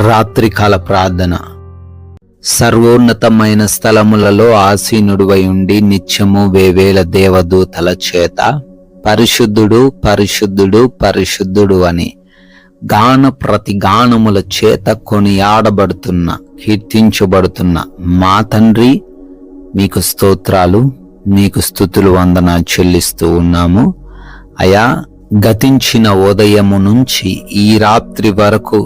రాత్రికాల ప్రార్థన. సర్వోన్నతమైన స్థలములలో ఆసీనుడువై ఉండి నిత్యము వేవేల దేవదూతల చేత పరిశుద్ధుడు పరిశుద్ధుడు పరిశుద్ధుడు అని ప్రతి గానముల చేత కొనియాడబడుతున్న కీర్తించబడుతున్న మా తండ్రి, మీకు స్తోత్రాలు, మీకు స్తుతులు వందనాలు చెల్లిస్తూ ఉన్నాము. అయా, గతించిన ఉదయము నుంచి ఈ రాత్రి వరకు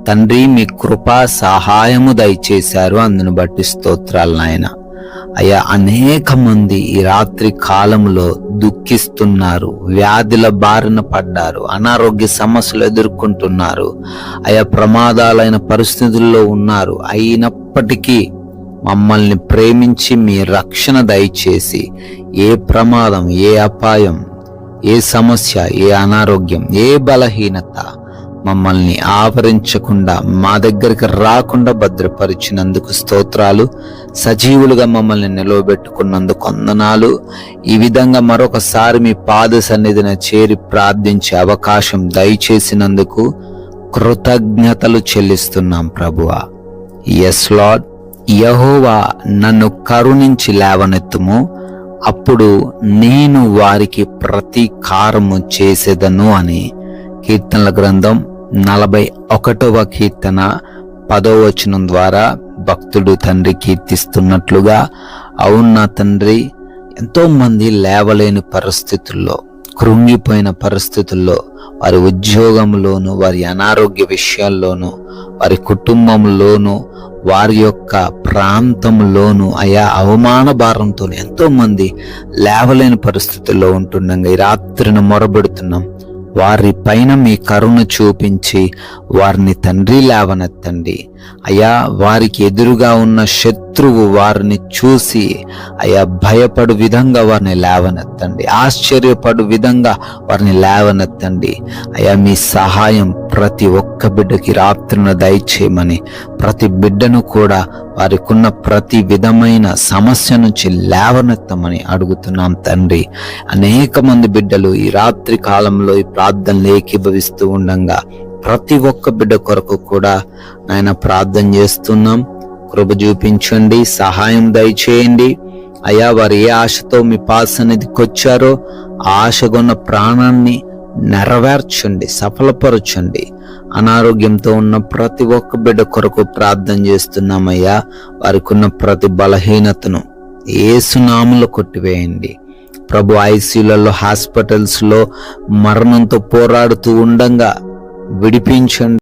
తండ్రి మీ కృపా సహాయము దయచేశారు. అందును బట్టి స్తోత్రాలు నాయన. అయ్యా, అనేక మంది ఈ రాత్రి కాలంలో దుఃఖిస్తున్నారు, వ్యాధుల బారిన పడ్డారు, అనారోగ్య సమస్యలు ఎదుర్కొంటున్నారు, అయా ప్రమాదాలైన పరిస్థితుల్లో ఉన్నారు. అయినప్పటికీ మమ్మల్ని ప్రేమించి మీ రక్షణ దయచేసి ఏ ప్రమాదం, ఏ అపాయం, ఏ సమస్య, ఏ అనారోగ్యం, ఏ బలహీనత మమ్మల్ని ఆవరించకుండా మా దగ్గరికి రాకుండా భద్రపరిచినందుకు స్తోత్రాలు. సజీవులుగా మమ్మల్ని నిలవబెట్టుకున్నందుకు వందనాలు. ఈ విధంగా మరొకసారి మీ పాద సన్నిధిన చేరి ప్రార్థించే అవకాశం దయచేసినందుకు కృతజ్ఞతలు చెల్లిస్తున్నాం ప్రభువా. Yes lord. యెహోవా, నన్ను కరుణించి లేవనెత్తుము, అప్పుడు నేను వారికి ప్రతీకారము చేసేదను అని కీర్తనల గ్రంథం 41వ కీర్తన 10వ వచనం ద్వారా భక్తుడు తండ్రి కీర్తిస్తున్నట్లుగా, అవును నా తండ్రి, ఎంతో మంది లేవలేని పరిస్థితుల్లో, కృంగిపోయిన పరిస్థితుల్లో, వారి ఉద్యోగంలోను, వారి అనారోగ్య విషయాల్లోనూ, వారి కుటుంబంలోనూ, వారి యొక్క ప్రాంతంలోనూ అయా అవమాన భారంతో ఎంతో మంది లేవలేని పరిస్థితుల్లో ఉంటుండగా ఈ రాత్రిని మొరబెడుతున్నాం. వారి పైన మీ కరుణ చూపించి వారిని తండ్రి లేవనెత్తండి. అయా, వారికి ఎదురుగా ఉన్న శత్రువు వారిని చూసి అయా భయపడు విధంగా వారిని లేవనెత్తండి, ఆశ్చర్యపడు విధంగా వారిని లేవనెత్తండి. అయా, మీ సహాయం ప్రతి ఒక్క బిడ్డకి రాత్రిన దయచేయమని, ప్రతి బిడ్డను కూడా వారికున్న ప్రతి విధమైన సమస్య నుంచి లేవనెత్తమని అడుగుతున్నాం తండ్రి. అనేక మంది బిడ్డలు ఈ రాత్రి కాలంలో ఈ ప్రార్థనలు ఏకీభవిస్తూ ఉండగా ప్రతి ఒక్క బిడ్డ కొరకు కూడా నాయన ప్రార్థన చేస్తున్నాం. కృప చూపించండి, సహాయం దయచేయండి. అయ్యా, వారు ఏ ఆశతో మీ పాద సన్నిధికి వచ్చారో ఆ ఆశగొన్న ప్రాణాన్ని నెరవేర్చండి, సఫలపరచండి. అనారోగ్యంతో ఉన్న ప్రతి ఒక్క బిడ్డ కొరకు ప్రార్థన చేస్తున్నామయ్యా. వారికి ఉన్న ప్రతి బలహీనతను యేసు నామములో కొట్టివేయండి ప్రభు. ఐసీయూలలో, హాస్పిటల్స్ లో మరణంతో పోరాడుతూ ఉండగా విడిపించండి.